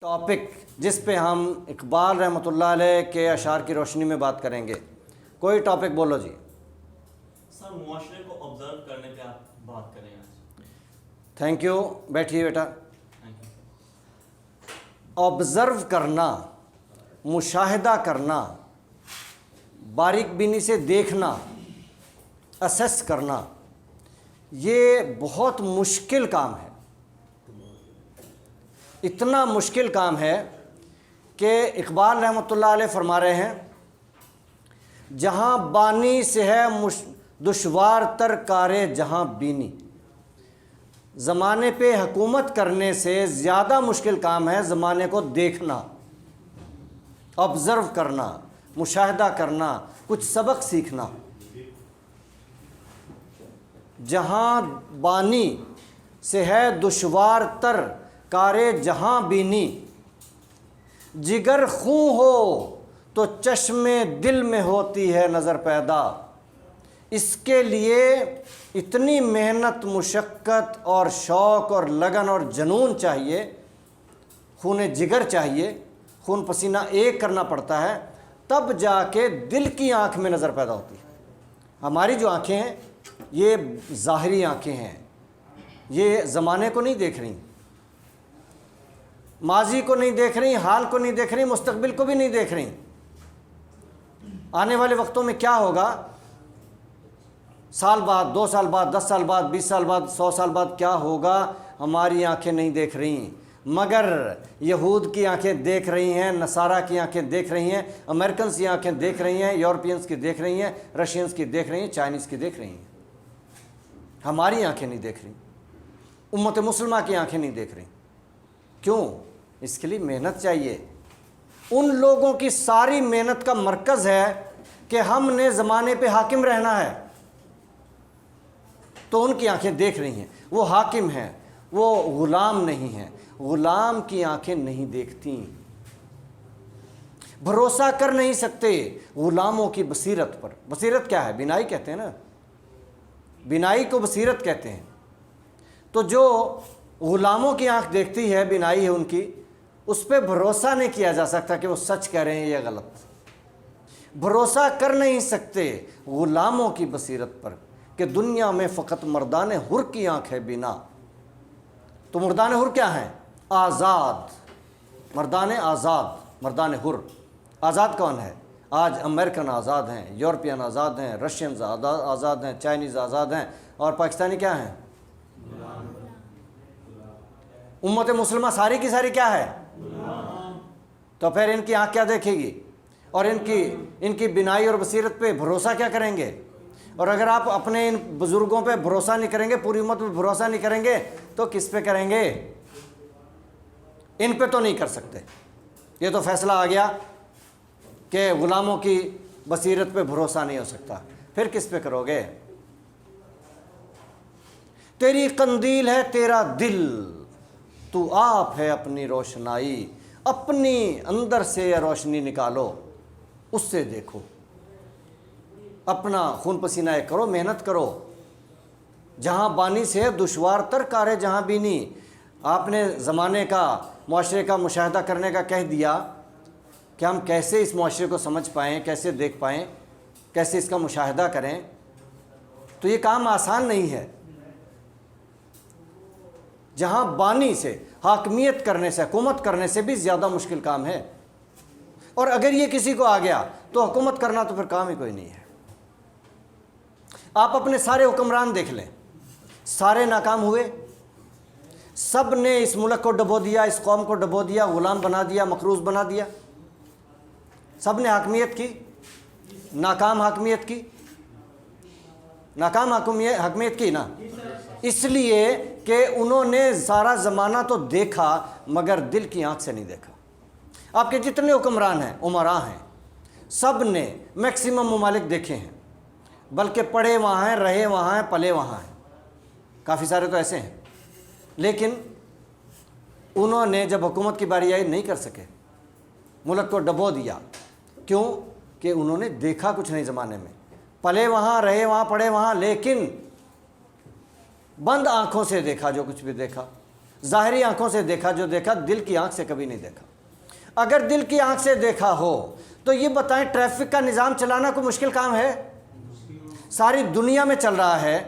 Topic جس پہ ہم اقبال رحمۃ اللہ علیہ کے اشعار کی روشنی میں بات کریں گے. کوئی ٹاپک بولو جی. سر معاشرے کو آبزرو کرنے پہ آپ بات کریں آج. Thank you. بیٹھیے بیٹا. آبزرو کرنا، مشاہدہ کرنا، باریک بینی سے دیکھنا، اسیس کرنا، یہ بہت مشکل کام ہے. اتنا مشکل کام ہے کہ اقبال رحمۃ اللہ علیہ فرما رہے ہیں جہاں بانی سے ہے دشوار تر کار جہاں بینی. زمانے پہ حکومت کرنے سے زیادہ مشکل کام ہے زمانے کو دیکھنا، آبزرو کرنا، مشاہدہ کرنا، کچھ سبق سیکھنا. جہاں بانی سے ہے دشوار تر کار جہاں بینی، جگر خوں ہو تو چشم دل میں ہوتی ہے نظر پیدا. اس کے لیے اتنی محنت، مشقت اور شوق اور لگن اور جنون چاہیے، خون جگر چاہیے، خون پسینہ ایک کرنا پڑتا ہے، تب جا کے دل کی آنکھ میں نظر پیدا ہوتی ہے. ہماری جو آنکھیں ہیں یہ ظاہری آنکھیں ہیں، یہ زمانے کو نہیں دیکھ رہی، ماضی کو نہیں دیکھ رہی، حال کو نہیں دیکھ رہی، مستقبل کو بھی نہیں دیکھ رہی. آنے والے وقتوں میں کیا ہوگا، سال بعد، 2 سال بعد، 10 سال بعد، 20 سال بعد، 100 سال بعد کیا ہوگا، ہماری آنکھیں نہیں دیکھ رہی. مگر یہود کی آنکھیں دیکھ رہی ہیں، نصارہ کی آنکھیں دیکھ رہی ہیں، امریکنز کی آنکھیں دیکھ رہی ہیں، یورپینز کی دیکھ رہی ہیں، رشینز کی دیکھ رہی ہیں، چائنیز کی دیکھ رہی ہیں. ہماری آنکھیں نہیں دیکھ رہی، امت مسلمہ کی آنکھیں نہیں دیکھ رہی. کیوں؟ اس کے لیے محنت چاہیے. ان لوگوں کی ساری محنت کا مرکز ہے کہ ہم نے زمانے پہ حاکم رہنا ہے، تو ان کی آنکھیں دیکھ رہی ہیں. وہ حاکم ہیں، وہ غلام نہیں ہیں. غلام کی آنکھیں نہیں دیکھتی، بھروسہ کر نہیں سکتے غلاموں کی بصیرت پر. بصیرت کیا ہے؟ بینائی کہتے ہیں نا، بینائی کو بصیرت کہتے ہیں. تو جو غلاموں کی آنکھ دیکھتی ہے، بینائی ہے ان کی، اس پہ بھروسہ نہیں کیا جا سکتا کہ وہ سچ کہہ رہے ہیں یا غلط. بھروسہ کر نہیں سکتے غلاموں کی بصیرت پر کہ دنیا میں فقط مردان حر کی آنکھ ہے بینا. تو مردان حر کیا ہیں؟ آزاد، مردان آزاد، مردان حر. آزاد کون ہے؟ آج امریکن آزاد ہیں، یورپین آزاد ہیں، رشینز آزاد ہیں، چائنیز آزاد ہیں، اور پاکستانی کیا ہیں؟ امت مسلمہ ساری کی ساری کیا ہے؟ تو پھر ان کی آنکھ کیا دیکھے گی، اور ان کی بینائی اور بصیرت پہ بھروسہ کیا کریں گے؟ اور اگر آپ اپنے ان بزرگوں پہ بھروسہ نہیں کریں گے، پوری امت پہ بھروسہ نہیں کریں گے، تو کس پہ کریں گے؟ ان پہ تو نہیں کر سکتے. یہ تو فیصلہ آ گیا کہ غلاموں کی بصیرت پہ بھروسہ نہیں ہو سکتا. پھر کس پہ کرو گے؟ تیری قندیل ہے تیرا دل، تو آپ ہے اپنی روشنائی. اپنی اندر سے یہ روشنی نکالو، اس سے دیکھو، اپنا خون پسینہ ایک کرو، محنت کرو. جہاں بانی سے ہے دشوار تر کار جہاں بینی. آپ نے زمانے کا، معاشرے کا مشاہدہ کرنے کا کہہ دیا کہ ہم کیسے اس معاشرے کو سمجھ پائیں، کیسے دیکھ پائیں، کیسے اس کا مشاہدہ کریں. تو یہ کام آسان نہیں ہے. جہاں بانی سے، حاکمیت کرنے سے، حکومت کرنے سے بھی زیادہ مشکل کام ہے. اور اگر یہ کسی کو آ گیا تو حکومت کرنا تو پھر کام ہی کوئی نہیں ہے. آپ اپنے سارے حکمران دیکھ لیں، سارے ناکام ہوئے. سب نے اس ملک کو ڈبو دیا، اس قوم کو ڈبو دیا، غلام بنا دیا، مقروض بنا دیا. سب نے حاکمیت کی، ناکام حاکمیت کی، ناکام حاکمیت کی نا. اس لیے کہ انہوں نے سارا زمانہ تو دیکھا مگر دل کی آنکھ سے نہیں دیکھا. آپ کے جتنے حکمران ہیں، امراء ہیں، سب نے میکسیمم ممالک دیکھے ہیں، بلکہ پڑھے وہاں ہیں، رہے وہاں ہیں، پلے وہاں ہیں. کافی سارے تو ایسے ہیں. لیکن انہوں نے جب حکومت کی باری آئی نہیں کر سکے، ملک کو ڈبو دیا. کیوں؟ کہ انہوں نے دیکھا کچھ نہیں زمانے میں. پلے وہاں، رہے وہاں، پڑھے وہاں، لیکن بند آنکھوں سے دیکھا جو کچھ بھی دیکھا. ظاہری آنکھوں سے دیکھا جو دیکھا، دل کی آنکھ سے کبھی نہیں دیکھا۔ اگر دل کی آنکھ سے دیکھا ہو تو یہ بتائیں ٹریفک کا نظام چلانا کوئی مشکل کام ہے؟ ساری دنیا میں چل رہا ہے،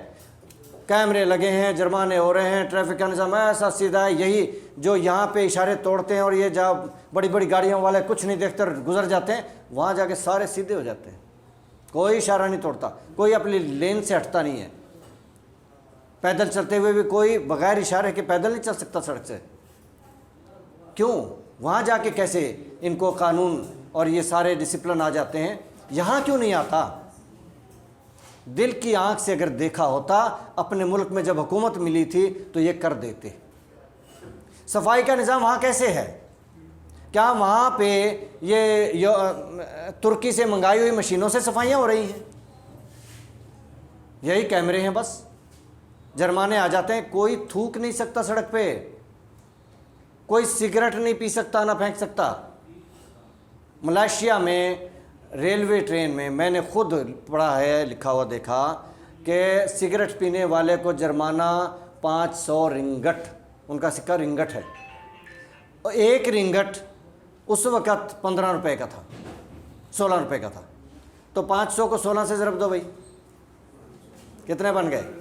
کیمرے لگے ہیں، جرمانے ہو رہے ہیں، ٹریفک کا نظام ایسا سیدھا ہے۔ یہی جو یہاں پہ اشارے توڑتے ہیں اور یہ جہاں بڑی بڑی گاڑیوں والے کچھ نہیں دیکھتے اور گزر جاتے ہیں، وہاں جا کے سارے سیدھے ہو جاتے ہیں، کوئی اشارہ نہیں توڑتا، کوئی اپنی لین سے ہٹتا نہیں ہے۔ پیدل چلتے ہوئے بھی کوئی بغیر اشارے کے پیدل نہیں چل سکتا سڑک سے۔ کیوں؟ وہاں جا کے کیسے ان کو قانون اور یہ سارے ڈسپلن آ جاتے ہیں، یہاں کیوں نہیں آتا؟ دل کی آنکھ سے اگر دیکھا ہوتا، اپنے ملک میں جب حکومت ملی تھی تو یہ کر دیتے۔ صفائی کا نظام وہاں کیسے ہے؟ کیا وہاں پہ یہ ترکی سے منگائی ہوئی مشینوں سے صفائیاں ہو رہی ہیں؟ یہی کیمرے ہیں بس، جرمانے آ جاتے ہیں، کوئی تھوک نہیں سکتا سڑک پہ، کوئی سگریٹ نہیں پی سکتا نہ پھینک سکتا۔ ملائیشیا میں ریلوے ٹرین میں نے خود پڑھا ہے، لکھا ہوا دیکھا کہ سگریٹ پینے والے کو جرمانہ 500 رنگٹ، ان کا سکہ رنگٹ ہے، اور ایک رنگٹ اس وقت 15 روپے کا تھا، 16 روپے کا تھا، تو 500 کو 16 سے ضرب دو بھائی، کتنے بن گئے؟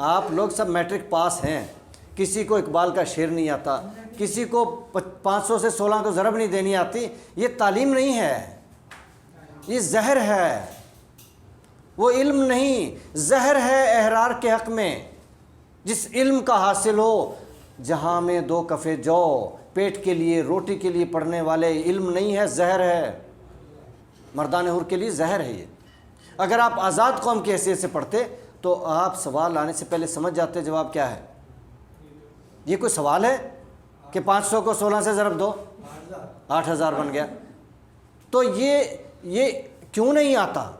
آپ لوگ سب میٹرک پاس ہیں، کسی کو اقبال کا شعر نہیں آتا، کسی کو 500 سے 16 کو ضرب نہیں دینی آتی۔ یہ تعلیم نہیں ہے، یہ زہر ہے، وہ علم نہیں، زہر ہے احرار کے حق میں۔ جس علم کا حاصل ہو، جہاں میں 2 کفے جو پیٹ کے لیے روٹی کے لیے پڑھنے والے، علم نہیں ہے، زہر ہے، مردان حور کے لیے زہر ہے یہ۔ اگر آپ آزاد قوم کی حیثیت سے پڑھتے تو آپ سوال آنے سے پہلے سمجھ جاتے جواب کیا ہے۔ یہ کوئی سوال ہے کہ 500 کو 16 سے ضرب دو، 8000 بن گیا؟ تو یہ کیوں نہیں آتا؟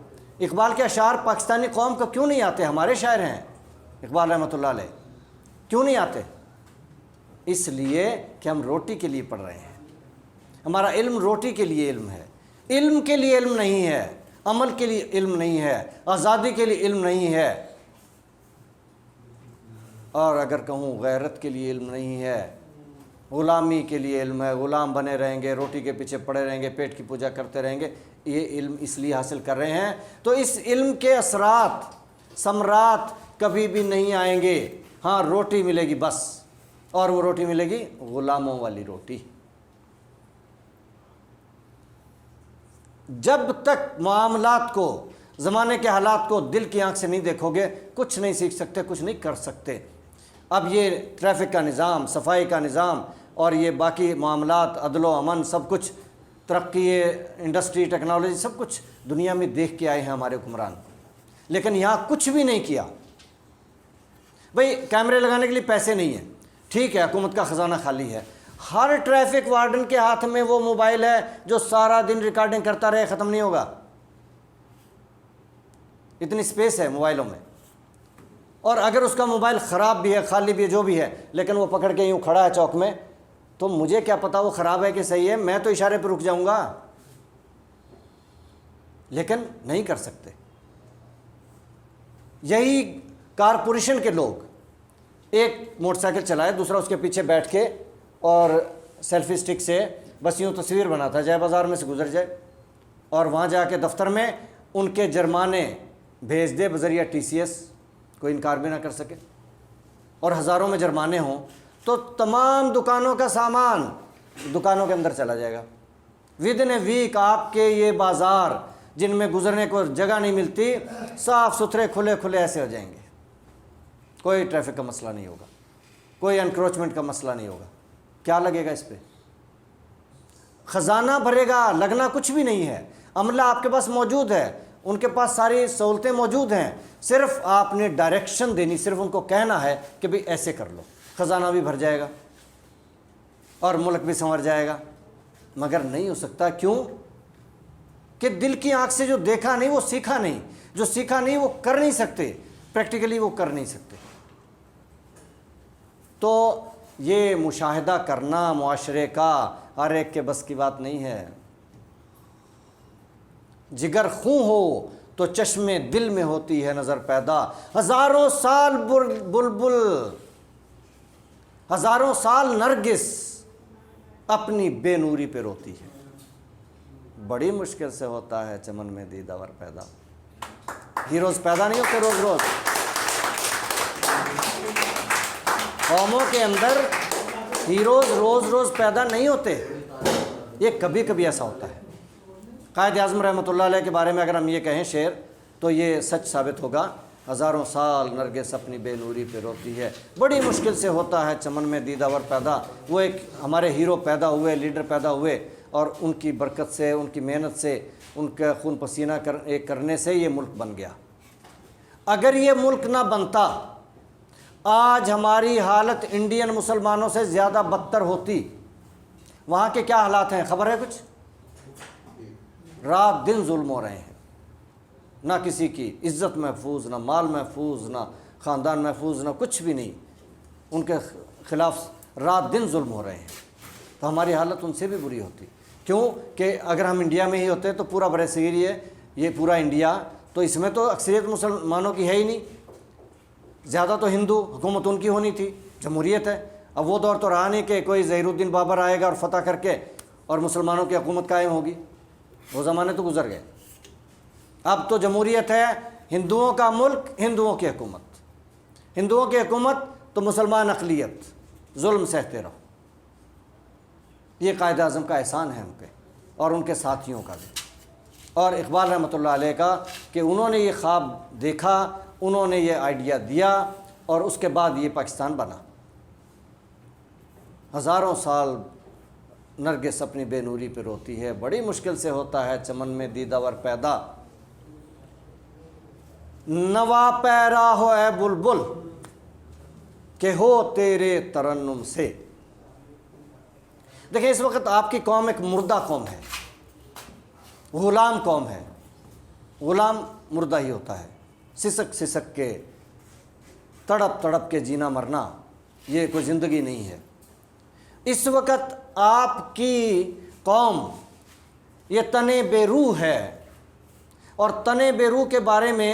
اقبال کے اشعار پاکستانی قوم کو کیوں نہیں آتے؟ ہمارے شاعر ہیں اقبال رحمۃ اللہ علیہ، کیوں نہیں آتے؟ اس لیے کہ ہم روٹی کے لیے پڑھ رہے ہیں، ہمارا علم روٹی کے لیے علم ہے، علم کے لیے علم نہیں ہے، عمل کے لیے علم نہیں ہے، آزادی کے لیے علم نہیں ہے، اور اگر کہوں غیرت کے لیے علم نہیں ہے، غلامی کے لیے علم ہے، غلام بنے رہیں گے، روٹی کے پیچھے پڑے رہیں گے، پیٹ کی پوجا کرتے رہیں گے۔ یہ علم اس لیے حاصل کر رہے ہیں تو اس علم کے اثرات ثمرات کبھی بھی نہیں آئیں گے۔ ہاں روٹی ملے گی بس، اور وہ روٹی ملے گی غلاموں والی روٹی۔ جب تک معاملات کو، زمانے کے حالات کو دل کی آنکھ سے نہیں دیکھو گے، کچھ نہیں سیکھ سکتے، کچھ نہیں کر سکتے۔ اب یہ ٹریفک کا نظام، صفائی کا نظام اور یہ باقی معاملات، عدل و امن، سب کچھ ترقی، انڈسٹری، ٹیکنالوجی، سب کچھ دنیا میں دیکھ کے آئے ہیں ہمارے حکمران، لیکن یہاں کچھ بھی نہیں کیا۔ بھئی کیمرے لگانے کے لیے پیسے نہیں ہیں، ٹھیک ہے، حکومت کا خزانہ خالی ہے، ہر ٹریفک وارڈن کے ہاتھ میں وہ موبائل ہے جو سارا دن ریکارڈنگ کرتا رہے، ختم نہیں ہوگا، اتنی سپیس ہے موبائلوں میں۔ اور اگر اس کا موبائل خراب بھی ہے، خالی بھی ہے، جو بھی ہے، لیکن وہ پکڑ کے یوں کھڑا ہے چوک میں، تو مجھے کیا پتا وہ خراب ہے کہ صحیح ہے، میں تو اشارے پہ رک جاؤں گا، لیکن نہیں کر سکتے۔ یہی کارپوریشن کے لوگ ایک موٹر سائیکل چلائے، دوسرا اس کے پیچھے بیٹھ کے اور سیلفی سٹک سے بس یوں تصویر بناتا جائے، بازار میں سے گزر جائے، اور وہاں جا کے دفتر میں ان کے جرمانے بھیج دے بذریعہ TCS، کوئی انکار بھی نہ کر سکے، اور ہزاروں میں جرمانے ہوں تو تمام دکانوں کا سامان دکانوں کے اندر چلا جائے گا۔ ودن اے ویک آپ کے یہ بازار جن میں گزرنے کو جگہ نہیں ملتی، صاف ستھرے کھلے کھلے ایسے ہو جائیں گے، کوئی ٹریفک کا مسئلہ نہیں ہوگا، کوئی انکروچمنٹ کا مسئلہ نہیں ہوگا۔ کیا لگے گا اس پہ؟ خزانہ بھرے گا، لگنا کچھ بھی نہیں ہے، عملہ آپ کے پاس موجود ہے، ان کے پاس ساری سہولتیں موجود ہیں، صرف آپ نے ڈائریکشن دینی، صرف ان کو کہنا ہے کہ بھئی ایسے کر لو، خزانہ بھی بھر جائے گا اور ملک بھی سنور جائے گا۔ مگر نہیں ہو سکتا، کیوں؟ کہ دل کی آنکھ سے جو دیکھا نہیں وہ سیکھا نہیں، جو سیکھا نہیں وہ کر نہیں سکتے، پریکٹیکلی وہ کر نہیں سکتے۔ تو یہ مشاہدہ کرنا معاشرے کا ہر ایک کے بس کی بات نہیں ہے۔ جگر خوں ہو تو چشمے دل میں ہوتی ہے نظر پیدا، ہزاروں سال بلبل، ہزاروں سال نرگس اپنی بے نوری پہ روتی ہے، بڑی مشکل سے ہوتا ہے چمن میں دیداور پیدا۔ ہیروز پیدا نہیں ہوتے روز روز، قوموں کے اندر ہیروز روز روز پیدا نہیں ہوتے، یہ کبھی کبھی ایسا ہوتا ہے۔ قائد اعظم رحمۃ اللہ علیہ کے بارے میں اگر ہم یہ کہیں شعر تو یہ سچ ثابت ہوگا، ہزاروں سال نرگس اپنی بے نوری پہ روتی ہے، بڑی مشکل سے ہوتا ہے چمن میں دیداور پیدا۔ وہ ایک ہمارے ہیرو پیدا ہوئے، لیڈر پیدا ہوئے، اور ان کی برکت سے، ان کی محنت سے، ان کا خون پسینہ کرنے سے یہ ملک بن گیا۔ اگر یہ ملک نہ بنتا آج ہماری حالت انڈین مسلمانوں سے زیادہ بدتر ہوتی۔ وہاں کے کیا حالات ہیں خبر ہے کچھ؟ رات دن ظلم ہو رہے ہیں، نہ کسی کی عزت محفوظ، نہ مال محفوظ، نہ خاندان محفوظ، نہ کچھ بھی نہیں، ان کے خلاف رات دن ظلم ہو رہے ہیں۔ تو ہماری حالت ان سے بھی بری ہوتی، کیوں کہ اگر ہم انڈیا میں ہی ہوتے تو پورا برصغیر یہ پورا انڈیا، تو اس میں تو اکثریت مسلمانوں کی ہے ہی نہیں، زیادہ تو ہندو، حکومت ان کی ہونی تھی، جمہوریت ہے۔ اب وہ دور تو رہا نہیں کہ کوئی ظہیر الدین بابر آئے گا اور فتح کر کے اور مسلمانوں کی حکومت قائم ہوگی، وہ زمانے تو گزر گئے۔ اب تو جمہوریت ہے، ہندوؤں کا ملک، ہندوؤں کی حکومت، ہندوؤں کی حکومت تو مسلمان اقلیت، ظلم سہتے رہو۔ یہ قائد اعظم کا احسان ہے ہم پہ اور ان کے ساتھیوں کا بھی، اور اقبال رحمۃ اللہ علیہ کا کہ انہوں نے یہ خواب دیکھا، انہوں نے یہ آئیڈیا دیا، اور اس کے بعد یہ پاکستان بنا۔ ہزاروں سال نرگس اپنی بے نوری پہ روتی ہے، بڑی مشکل سے ہوتا ہے چمن میں دیداور پیدا، نوا پیرا ہو اے بلبل کہ ہو تیرے ترنم سے۔ دیکھیں اس وقت آپ کی قوم ایک مردہ قوم ہے، غلام قوم ہے، غلام مردہ ہی ہوتا ہے، سسک سسک کے، تڑپ تڑپ کے جینا مرنا، یہ کوئی زندگی نہیں ہے۔ اس وقت آپ کی قوم یہ تنے بے روح ہے، اور تنے بے روح کے بارے میں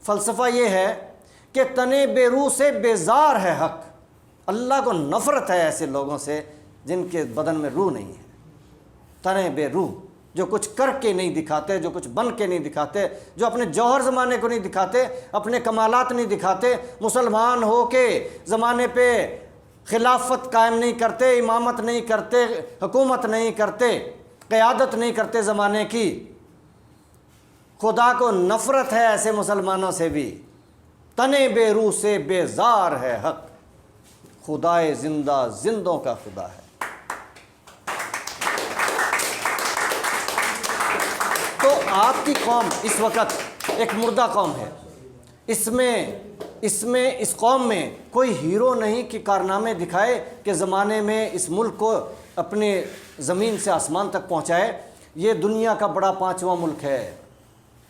فلسفہ یہ ہے کہ تنے بے روح سے بیزار ہے حق۔ اللہ کو نفرت ہے ایسے لوگوں سے جن کے بدن میں روح نہیں ہے، تنے بے روح، جو کچھ کر کے نہیں دکھاتے، جو کچھ بن کے نہیں دکھاتے، جو اپنے جوہر زمانے کو نہیں دکھاتے، اپنے کمالات نہیں دکھاتے، مسلمان ہو کے زمانے پہ خلافت قائم نہیں کرتے، امامت نہیں کرتے، حکومت نہیں کرتے، قیادت نہیں کرتے زمانے کی۔ خدا کو نفرت ہے ایسے مسلمانوں سے بھی، تنے بے روح سے بیزار ہے حق، خدائے زندہ زندوں کا خدا ہے۔ تو آپ کی قوم اس وقت ایک مردہ قوم ہے، اس قوم میں کوئی ہیرو نہیں کہ کارنامے دکھائے کہ زمانے میں اس ملک کو اپنے زمین سے آسمان تک پہنچائے۔ یہ دنیا کا بڑا 5واں ملک ہے،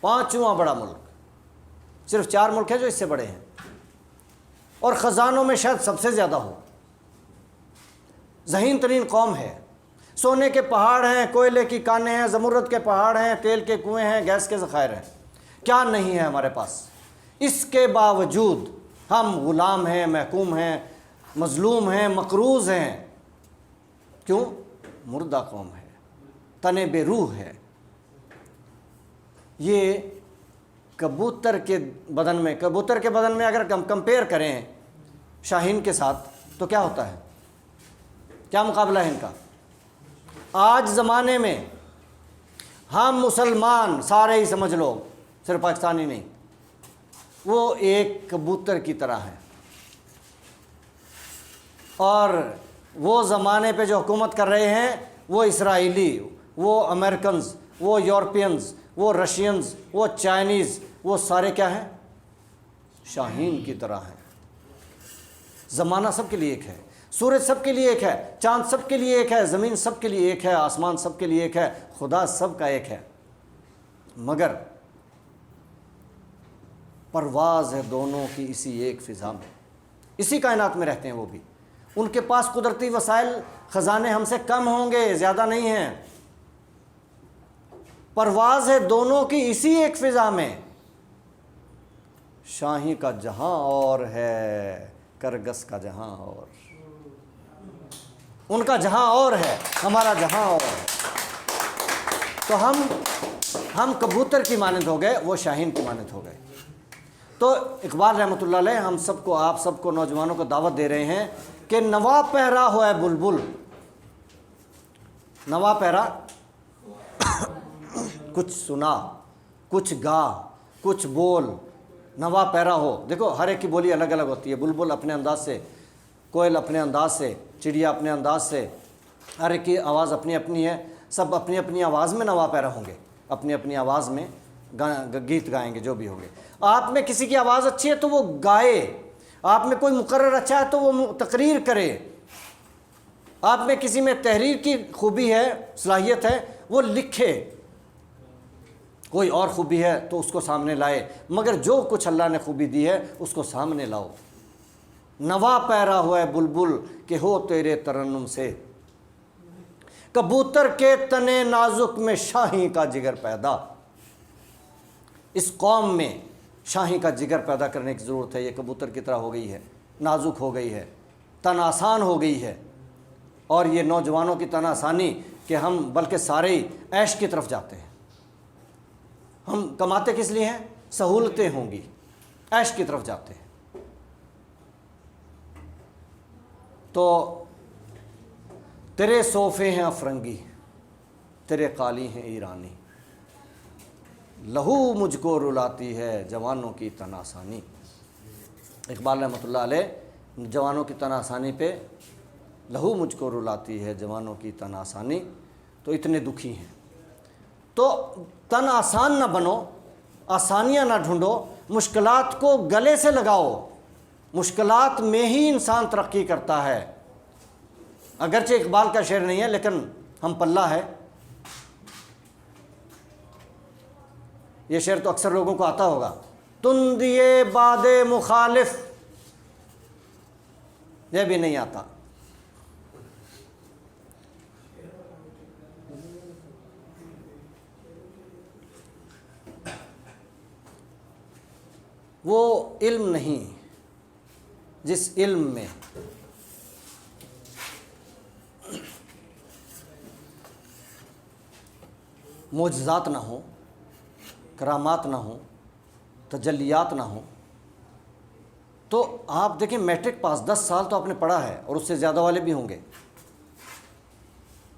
5واں بڑا ملک، صرف 4 ملک ہیں جو اس سے بڑے ہیں، اور خزانوں میں شاید سب سے زیادہ ہو، ذہین ترین قوم ہے، سونے کے پہاڑ ہیں، کوئلے کی کانیں ہیں، زمرد کے پہاڑ ہیں، تیل کے کنویں ہیں، گیس کے ذخائر ہیں، کیا نہیں ہے ہمارے پاس؟ اس کے باوجود ہم غلام ہیں، محکوم ہیں، مظلوم ہیں، مقروض ہیں۔ کیوں؟ مردہ قوم ہے، تنے بے روح ہے۔ یہ کبوتر کے بدن میں اگر ہم کمپیئر کریں شاہین کے ساتھ تو کیا ہوتا ہے؟ کیا مقابلہ ہے ان کا؟ آج زمانے میں ہم مسلمان سارے ہی سمجھ لو، صرف پاکستانی نہیں، وہ ایک کبوتر کی طرح ہیں، اور وہ زمانے پہ جو حکومت کر رہے ہیں وہ اسرائیلی، وہ امریکنز، وہ یورپینز، وہ رشینز، وہ چائنیز، وہ سارے کیا ہیں؟ شاہین کی طرح ہیں۔ زمانہ سب کے لیے ایک ہے، سورج سب کے لیے ایک ہے، چاند سب کے لیے ایک ہے، زمین سب کے لیے ایک ہے، آسمان سب کے لیے ایک ہے، خدا سب کا ایک ہے، مگر پرواز ہے دونوں کی اسی ایک فضا میں، اسی کائنات میں رہتے ہیں وہ بھی۔ ان کے پاس قدرتی وسائل خزانے ہم سے کم ہوں گے، زیادہ نہیں ہیں، پرواز ہے دونوں کی اسی ایک فضا میں، شاہی کا جہاں اور ہے کرگس کا جہاں اور، ان کا جہاں اور ہے ہمارا جہاں اور ہے۔ تو ہم کبوتر کی مانند ہو گئے، وہ شاہین کی مانند ہو گئے۔ تو اقبال رحمۃ اللہ علیہ ہم سب کو، آپ سب کو، نوجوانوں کو دعوت دے رہے ہیں کہ نوا پہرا ہوا ہے بلبل، نوا پہرا، کچھ سنا، کچھ گا، کچھ بول، نوا پیرا ہو۔ دیکھو ہر ایک کی بولی الگ الگ ہوتی ہے، بلبل اپنے انداز سے، کوئل اپنے انداز سے، چڑیا اپنے انداز سے، ہر ایک کی آواز اپنی اپنی ہے، سب اپنی اپنی آواز میں نوا پیرا ہوں گے، اپنی اپنی آواز میں گیت گائیں گے جو بھی ہوں گے۔ آپ میں کسی کی آواز اچھی ہے تو وہ گائے، آپ میں کوئی مقرر اچھا ہے تو وہ تقریر کرے، آپ میں کسی میں تحریر کی خوبی ہے، صلاحیت ہے، وہ لکھے، کوئی اور خوبی ہے تو اس کو سامنے لائے، مگر جو کچھ اللہ نے خوبی دی ہے اس کو سامنے لاؤ۔ نوا پیرا ہوا ہے بلبل کہ ہو تیرے ترنم سے، کبوتر کے تنے نازک میں شاہی کا جگر پیدا۔ اس قوم میں شاہی کا جگر پیدا کرنے کی ضرورت ہے، یہ کبوتر کی طرح ہو گئی ہے، نازک ہو گئی ہے، تن آسان ہو گئی ہے، اور یہ نوجوانوں کی تن آسانی کہ ہم بلکہ سارے ہی عیش کی طرف جاتے ہیں۔ ہم کماتے کس لیے ہیں؟ سہولتیں ہوں گی، عیش کی طرف جاتے ہیں۔ تو تیرے صوفے ہیں افرنگی، تیرے قالی ہیں ایرانی، لہو مجھ کو رلاتی ہے جوانوں کی تن آسانی۔ اقبال رحمۃ اللہ علیہ جوانوں کی تن آسانی پہ، لہو مجھ کو رلاتی ہے جوانوں کی تن آسانی، تو اتنے دکھی ہیں۔ تو تن آسان نہ بنو، آسانیاں نہ ڈھونڈو، مشکلات کو گلے سے لگاؤ، مشکلات میں ہی انسان ترقی کرتا ہے۔ اگرچہ اقبال کا شعر نہیں ہے لیکن ہم پلہ ہے، یہ شعر تو اکثر لوگوں کو آتا ہوگا، تندیے باد مخالف، یہ بھی نہیں آتا۔ وہ علم نہیں جس علم میں معجزات نہ ہوں، کرامات نہ ہوں، تجلیات نہ ہوں۔ تو آپ دیکھیں میٹرک پاس 10 سال تو آپ نے پڑھا ہے، اور اس سے زیادہ والے بھی ہوں گے۔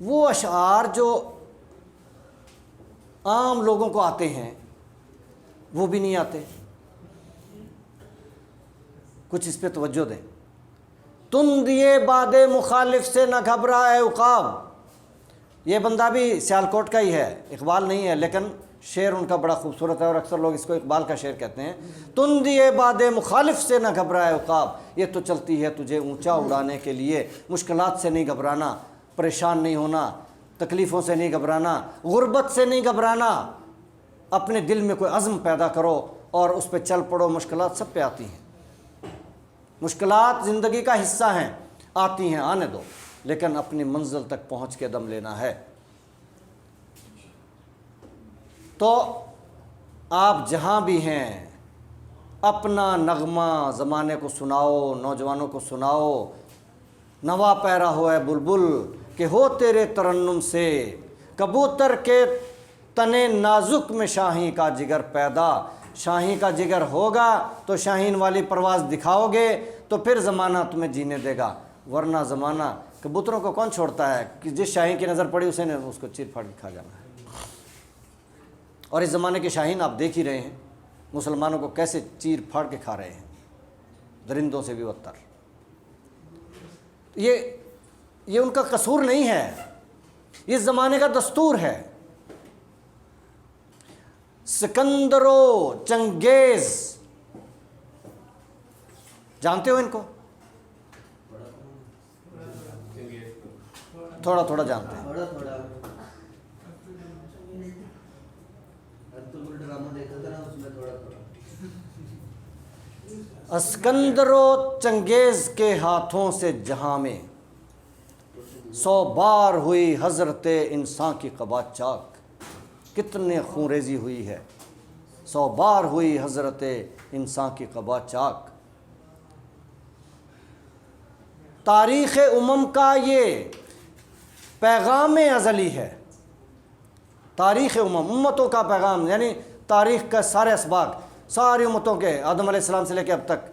وہ اشعار جو عام لوگوں کو آتے ہیں وہ بھی نہیں آتے، کچھ اس پہ توجہ دیں۔ تندیے باد مخالف سے نہ گھبرا اے عقاب، یہ بندہ بھی سیالکوٹ کا ہی ہے، اقبال نہیں ہے، لیکن شعر ان کا بڑا خوبصورت ہے، اور اکثر لوگ اس کو اقبال کا شعر کہتے ہیں۔ تندیے باد مخالف سے نہ گھبرا اے عقاب، یہ تو چلتی ہے تجھے اونچا اڑانے کے لیے، مشکلات سے نہیں گھبرانا، پریشان نہیں ہونا، تکلیفوں سے نہیں گھبرانا، غربت سے نہیں گھبرانا، اپنے دل میں کوئی عزم پیدا کرو اور اس پہ چل پڑو۔ مشکلات سب پہ آتی ہیں، مشکلات زندگی کا حصہ ہیں، آتی ہیں، آنے دو، لیکن اپنی منزل تک پہنچ کے دم لینا ہے۔ تو آپ جہاں بھی ہیں اپنا نغمہ زمانے کو سناؤ، نوجوانوں کو سناؤ۔ نوا پیرا ہوا ہے بلبل کہ ہو تیرے ترنم سے، کبوتر کے تنے نازک میں شاہین کا جگر پیدا۔ شاہین کا جگر ہوگا تو شاہین والی پرواز دکھاؤ گے تو پھر زمانہ تمہیں جینے دے گا، ورنہ زمانہ، کبوتروں کو کون چھوڑتا ہے کہ جس شاہین کی نظر پڑی اسے نے اس کو چیر پھاڑ کے کھا جانا ہے۔ اور اس زمانے کے شاہین آپ دیکھ ہی رہے ہیں مسلمانوں کو کیسے چیر پھاڑ کے کھا رہے ہیں، درندوں سے بھی بدتر۔ یہ ان کا قصور نہیں ہے، یہ زمانے کا دستور ہے۔ سکندر و چنگیز، جانتے ہو ان کو؟ تھوڑا تھوڑا جانتے ہیں۔ اسکندر و چنگیز کے ہاتھوں سے جہاں میں 100 بار ہوئی حضرت انسان کی قبا چاک۔ کتنے خون ریزی ہوئی ہے، 100 بار ہوئی حضرت انسان کی قبا چاک۔ تاریخ امم کا یہ پیغام ازلی ہے، تاریخ امتوں کا پیغام، یعنی تاریخ کا سارے اسباق، ساری امتوں کے، آدم علیہ السلام سے لے کے اب تک،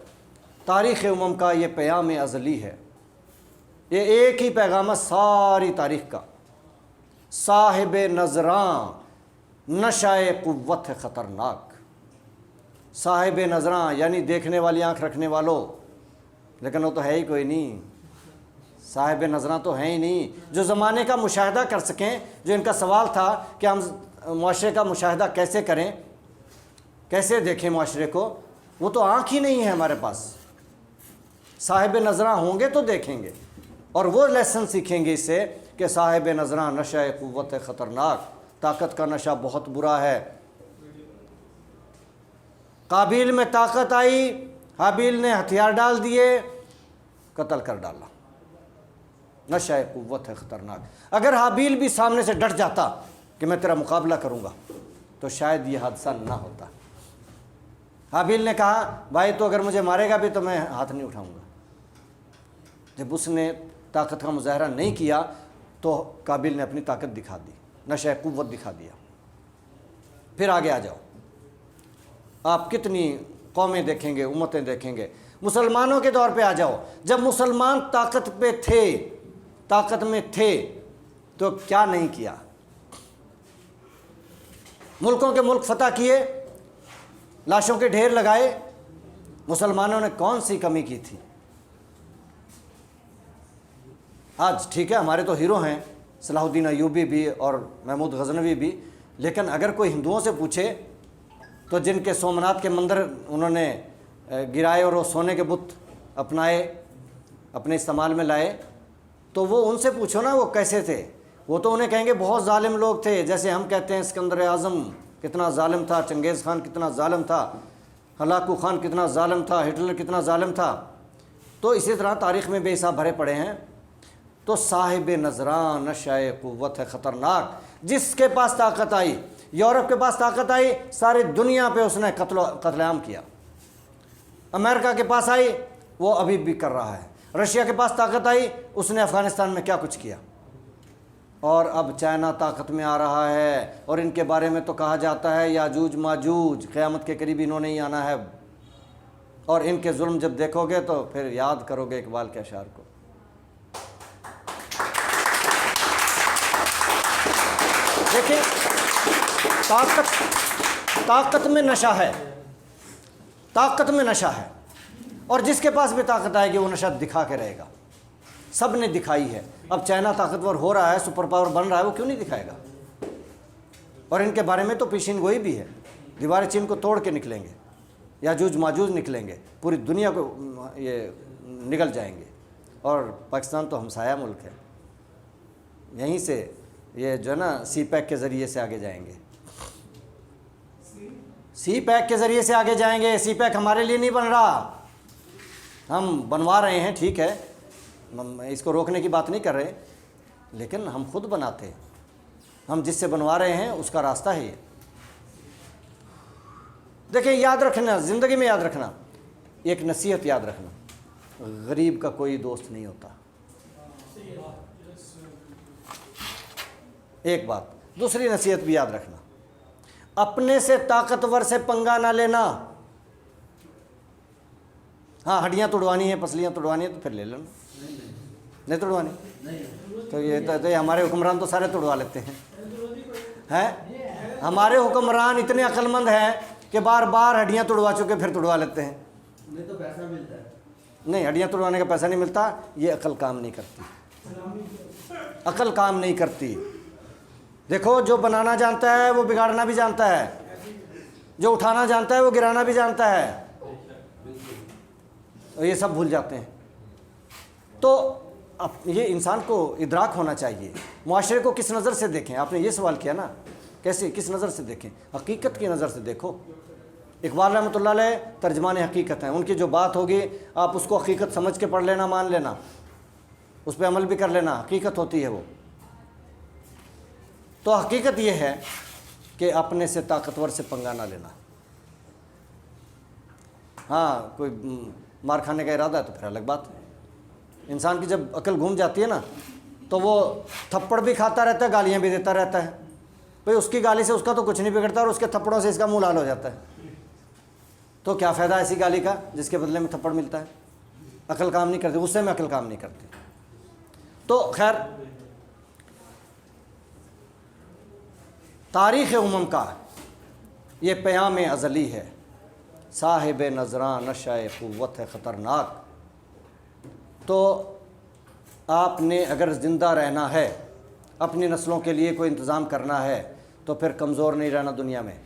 تاریخ امم کا یہ پیام ازلی ہے، یہ ایک ہی پیغام ہے ساری تاریخ کا۔ صاحب نظراں نشہ قوت ہے خطرناک، صاحب نظراں یعنی دیکھنے والی آنکھ رکھنے والوں، لیکن وہ تو ہے ہی کوئی نہیں، صاحب نظراں تو ہیں ہی نہیں جو زمانے کا مشاہدہ کر سکیں۔ جو ان کا سوال تھا کہ ہم معاشرے کا مشاہدہ کیسے کریں، کیسے دیکھیں معاشرے کو، وہ تو آنکھ ہی نہیں ہے ہمارے پاس۔ صاحب نظراں ہوں گے تو دیکھیں گے، اور وہ لیسن سیکھیں گے اس سے کہ صاحب نظراں نشہ قوت خطرناک، طاقت کا نشہ بہت برا ہے۔ قابیل میں طاقت آئی، حابیل نے ہتھیار ڈال دیے، قتل کر ڈالا، نشہ قوت ہے خطرناک۔ اگر حابیل بھی سامنے سے ڈٹ جاتا کہ میں تیرا مقابلہ کروں گا تو شاید یہ حادثہ نہ ہوتا۔ حابیل نے کہا بھائی تو اگر مجھے مارے گا بھی تو میں ہاتھ نہیں اٹھاؤں گا۔ جب اس نے طاقت کا مظاہرہ نہیں کیا تو قابیل نے اپنی طاقت دکھا دی، نشہ قوت دکھا دیا۔ پھر آگے آ جاؤ، آپ کتنی قومیں دیکھیں گے، امتیں دیکھیں گے۔ مسلمانوں کے دور پہ آ جاؤ، جب مسلمان طاقت پہ تھے، طاقت میں تھے، تو کیا نہیں کیا؟ ملکوں کے ملک فتح کیے، لاشوں کے ڈھیر لگائے، مسلمانوں نے کون سی کمی کی تھی؟ آج ٹھیک ہے ہمارے تو ہیرو ہیں، صلاح الدین ایوبی بھی اور محمود غزنوی بھی، لیکن اگر کوئی ہندوؤں سے پوچھے تو جن کے سومناتھ کے مندر انہوں نے گرائے اور وہ سونے کے بت اپنائے، اپنے استعمال میں لائے، تو وہ ان سے پوچھو نا وہ کیسے تھے؟ وہ تو انہیں کہیں گے بہت ظالم لوگ تھے، جیسے ہم کہتے ہیں اسکندر اعظم کتنا ظالم تھا، چنگیز خان کتنا ظالم تھا، ہلاکو خان کتنا ظالم تھا، ہٹلر کتنا ظالم تھا۔ تو اسی طرح تاریخ میں بے حساب بھرے پڑے ہیں۔ تو صاحب نظراں نشہ قوت ہے خطرناک، جس کے پاس طاقت آئی، یورپ کے پاس طاقت آئی، ساری دنیا پہ اس نے قتل عام کیا۔ امریکہ کے پاس آئی، وہ ابھی بھی کر رہا ہے۔ رشیا کے پاس طاقت آئی، اس نے افغانستان میں کیا کچھ کیا۔ اور اب چائنا طاقت میں آ رہا ہے، اور ان کے بارے میں تو کہا جاتا ہے یاجوج ماجوج، قیامت کے قریب انہوں نے ہی آنا ہے، اور ان کے ظلم جب دیکھو گے تو پھر یاد کرو گے اقبال کے اشعار کو۔ دیکھیں، طاقت میں نشہ ہے، طاقت میں نشہ ہے، اور جس کے پاس بھی طاقت آئے گی وہ نشہ دکھا کے رہے گا۔ سب نے دکھائی ہے، اب چائنا طاقتور ہو رہا ہے، سپر پاور بن رہا ہے، وہ کیوں نہیں دکھائے گا؟ اور ان کے بارے میں تو پیشین گوئی بھی ہے، دیوار چین کو توڑ کے نکلیں گے، یاجوج ماجوج نکلیں گے، پوری دنیا کو یہ نگل جائیں گے۔ اور پاکستان تو ہمسایہ ملک ہے، یہیں سے یہ جو ہے نا سی پیک کے ذریعے سے آگے جائیں گے، سی پیک کے ذریعے سے آگے جائیں گے۔ سی پیک ہمارے لیے نہیں بن رہا، ہم بنوا رہے ہیں، ٹھیک ہے، اس کو روکنے کی بات نہیں کر رہے، لیکن ہم خود بناتے ہیں، ہم جس سے بنوا رہے ہیں اس کا راستہ ہے یہ۔ دیکھیں، یاد رکھنا، زندگی میں یاد رکھنا، ایک نصیحت یاد رکھنا، غریب کا کوئی دوست نہیں ہوتا، ایک بات۔ دوسری نصیحت بھی یاد رکھنا، اپنے سے طاقتور سے پنگا نہ لینا۔ ہاں، ہڈیاں توڑوانی ہیں، پسلیاں توڑوانی ہیں تو پھر لے لینا، نہیں توڑوانی تو یہ ہمارے حکمران تو سارے توڑوا لیتے ہیں۔ ہمارے حکمران اتنے عقل مند ہیں کہ بار بار ہڈیاں توڑوا چکے پھر توڑوا لیتے ہیں۔ نہیں تو پیسہ ملتا ہے، نہیں، ہڈیاں توڑوانے کا پیسہ نہیں ملتا، یہ عقل کام نہیں کرتی، عقل کام نہیں کرتی۔ دیکھو، جو بنانا جانتا ہے وہ بگاڑنا بھی جانتا ہے، جو اٹھانا جانتا ہے وہ گرانا بھی جانتا ہے، اور یہ سب بھول جاتے ہیں۔ تو اب یہ انسان کو ادراک ہونا چاہیے، معاشرے کو کس نظر سے دیکھیں۔ آپ نے یہ سوال کیا نا، کیسے، کس نظر سے دیکھیں؟ حقیقت کی نظر سے دیکھو۔ اقبال رحمۃ اللہ علیہ ترجمان حقیقت ہیں، ان کی جو بات ہوگی آپ اس کو حقیقت سمجھ کے پڑھ لینا، مان لینا، اس پہ عمل بھی کر لینا، حقیقت ہوتی ہے وہ۔ تو حقیقت یہ ہے کہ اپنے سے طاقتور سے پنگا نہ لینا. ہاں کوئی مار کھانے کا ارادہ ہے تو پھر الگ بات ہے. انسان کی جب عقل گھوم جاتی ہے نا تو وہ تھپڑ بھی کھاتا رہتا ہے, گالیاں بھی دیتا رہتا ہے. بھئی اس کی گالی سے اس کا تو کچھ نہیں بگڑتا اور اس کے تھپڑوں سے اس کا منہ لال ہو جاتا ہے. تو کیا فائدہ ایسی گالی کا جس کے بدلے میں تھپڑ ملتا ہے؟ عقل کام نہیں کرتی, غصے میں عقل کام نہیں کرتی. تو خیر تاریخ امم کا یہ پیام ازلی ہے, صاحب نظراں نشہ قوت ہے خطرناک. تو آپ نے اگر زندہ رہنا ہے, اپنی نسلوں کے لیے کوئی انتظام کرنا ہے, تو پھر کمزور نہیں رہنا دنیا میں.